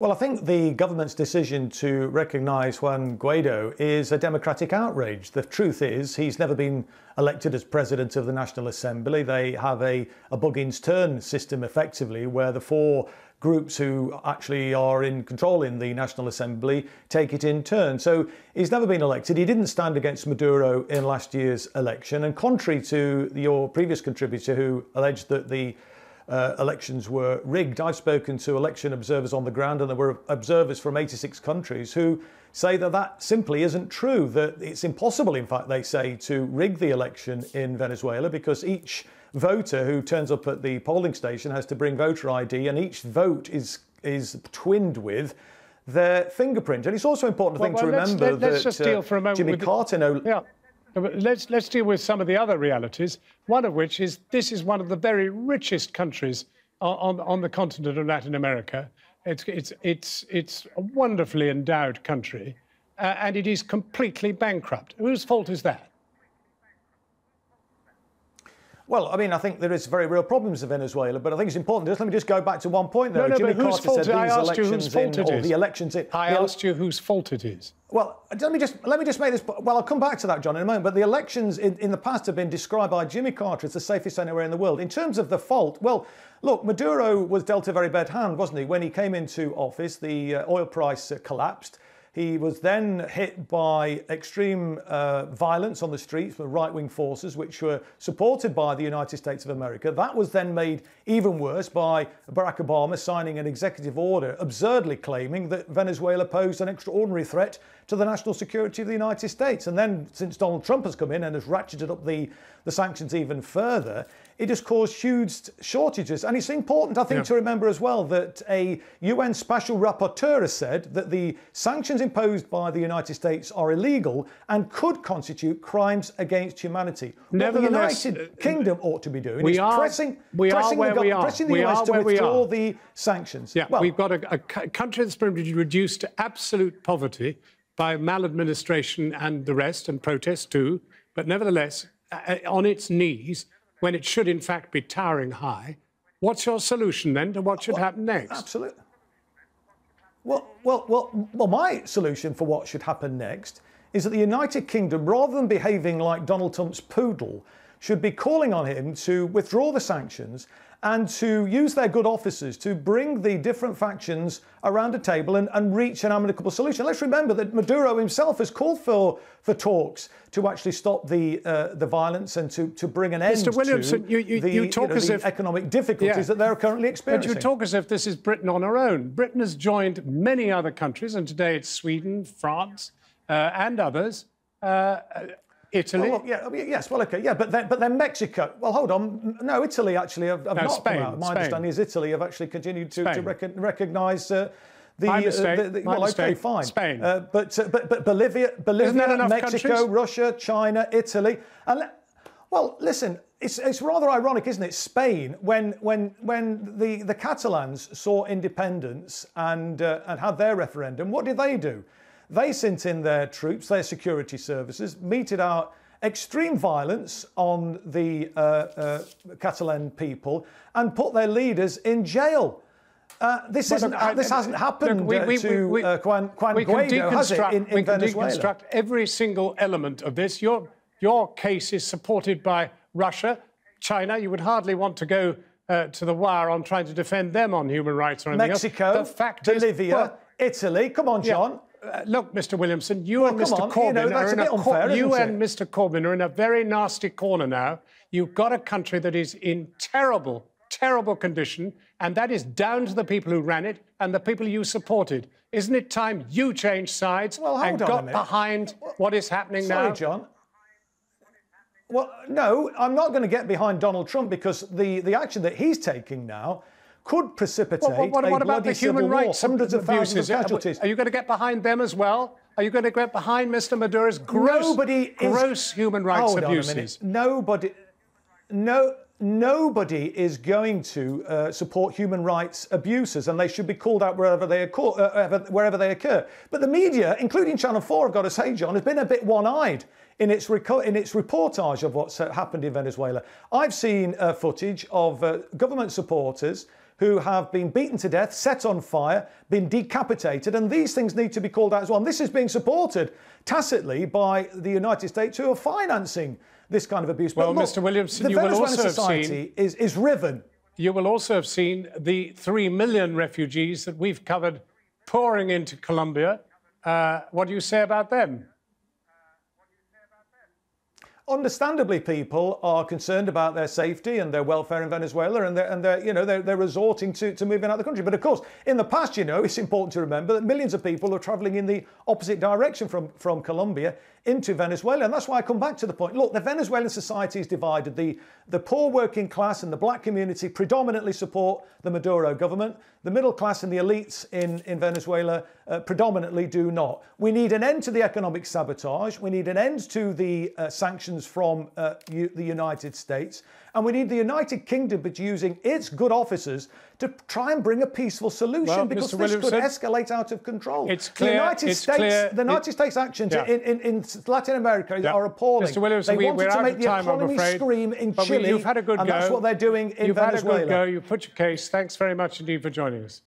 Well, I think the government's decision to recognise Juan Guaido is a democratic outrage. The truth is, he's never been elected as president of the National Assembly. They have a Buggins turn system, effectively, where the four groups who actually are in control in the National Assembly take it in turn. So he's never been elected. He didn't stand against Maduro in last year's election. And contrary to your previous contributor who alleged that the elections were rigged, I've spoken to election observers on the ground, and there were observers from 86 countries who say that that simply isn't true, that it's impossible, in fact, they say, to rig the election in Venezuela, because each voter who turns up at the polling station has to bring voter ID, and each vote is twinned with their fingerprint. And it's also important to remember let's just deal for a moment Jimmy Carter... Yeah. Let's deal with some of the other realities, one of which is this is one of the very richest countries on the continent of Latin America. It's a wonderfully endowed country, and it is completely bankrupt. Whose fault is that? Well, I mean, I think there is very real problems in Venezuela, but I think it's important. Let me just go back to one point, though. Jimmy Carter said these elections the elections in... I asked you whose fault it is. Well, let me just make this... Well, I'll come back to that, John, in a moment. But the elections in the past have been described by Jimmy Carter as the safest anywhere in the world. In terms of the fault, well, look, Maduro was dealt a very bad hand, wasn't he? When he came into office, the oil price collapsed. He was then hit by extreme violence on the streets with right-wing forces, which were supported by the United States of America. That was then made even worse by Barack Obama signing an executive order absurdly claiming that Venezuela posed an extraordinary threat to the national security of the United States. And then, since Donald Trump has come in and has ratcheted up the sanctions even further, it has caused huge shortages. And it's important, I think, to remember as well that a UN Special Rapporteur has said that the sanctions imposed by the United States are illegal and could constitute crimes against humanity. What the United Kingdom ought to be doing is pressing the US to withdraw the sanctions. Yeah, well, we've got a country that's been reduced to absolute poverty by maladministration and the rest, and protests too, but nevertheless, on its knees, when it should in fact be towering high. What's your solution then to what should happen next? Absolutely. Well, my solution for what should happen next is that the United Kingdom, rather than behaving like Donald Trump's poodle, should be calling on him to withdraw the sanctions and to use their good officers to bring the different factions around a table and reach an amicable solution. Let's remember that Maduro himself has called for talks to actually stop the violence and to bring an end Mr. Williamson, to the economic difficulties that they're currently experiencing. But you talk as if this is Britain on her own. Britain has joined many other countries, and today it's Sweden, France, and others. Italy? Oh, yes, well, OK, yeah, but then Mexico. Well, hold on. No, Italy actually have not Spain, come out. My understanding is Italy have actually continued to recognise well, OK, fine. Spain. But Bolivia, Mexico, countries? Russia, China, Italy. Well, listen, it's rather ironic, isn't it? Spain, when the Catalans saw independence and had their referendum, what did they do? They sent in their troops, their security services, meted out extreme violence on the Catalan people and put their leaders in jail. This hasn't happened to Juan Guaido, has it, in Venezuela? We can deconstruct every single element of this. Your case is supported by Russia, China. You would hardly want to go to the wire on trying to defend them on human rights or anything Mexico, else. Bolivia, Italy. Come on, John. Yeah. Look, Mr. Williamson, you and Mr. Corbyn are in a very nasty corner now. You've got a country that is in terrible, terrible condition, and that is down to the people who ran it and the people you supported. Isn't it time you changed sides and got behind what is happening now? Sorry, John. Well, no, I'm not going to get behind Donald Trump because the action that he's taking now could precipitate what about the human rights hundreds of thousands of casualties. Are you going to get behind them as well? Are you going to get behind Mr. Maduro's gross human rights abuses? Nobody is going to support human rights abuses, and they should be called out wherever they occur. But the media, including Channel 4, I've got to say, John, has been a bit one-eyed in its reportage of what's happened in Venezuela. I've seen footage of government supporters who have been beaten to death, set on fire, been decapitated, and these things need to be called out as well. And this is being supported tacitly by the United States, who are financing this kind of abuse. Well, but look, Mr. Williamson, the you will Venezuelan also have society seen... is riven. You will also have seen the 3 million refugees that we've covered pouring into Colombia. What do you say about them? Understandably, people are concerned about their safety and their welfare in Venezuela, and they're resorting to moving out of the country. But of course, in the past, it's important to remember that millions of people are travelling in the opposite direction from Colombia into Venezuela, and that's why I come back to the point. Look, the Venezuelan society is divided. The poor working class and the black community predominantly support the Maduro government. The middle class and the elites in Venezuela predominantly do not. We need an end to the economic sabotage. We need an end to the sanctions from the United States. And we need the United Kingdom using its good officers to try and bring a peaceful solution, because this could escalate out of control. It's clear. The United States actions in Latin America are appalling. Mr. Williamson, they wanted to make the economy scream in Chile, you've had a good and go. that's what they're doing in You've Venezuela. Had a good go. You put your case. Thanks very much indeed for joining us.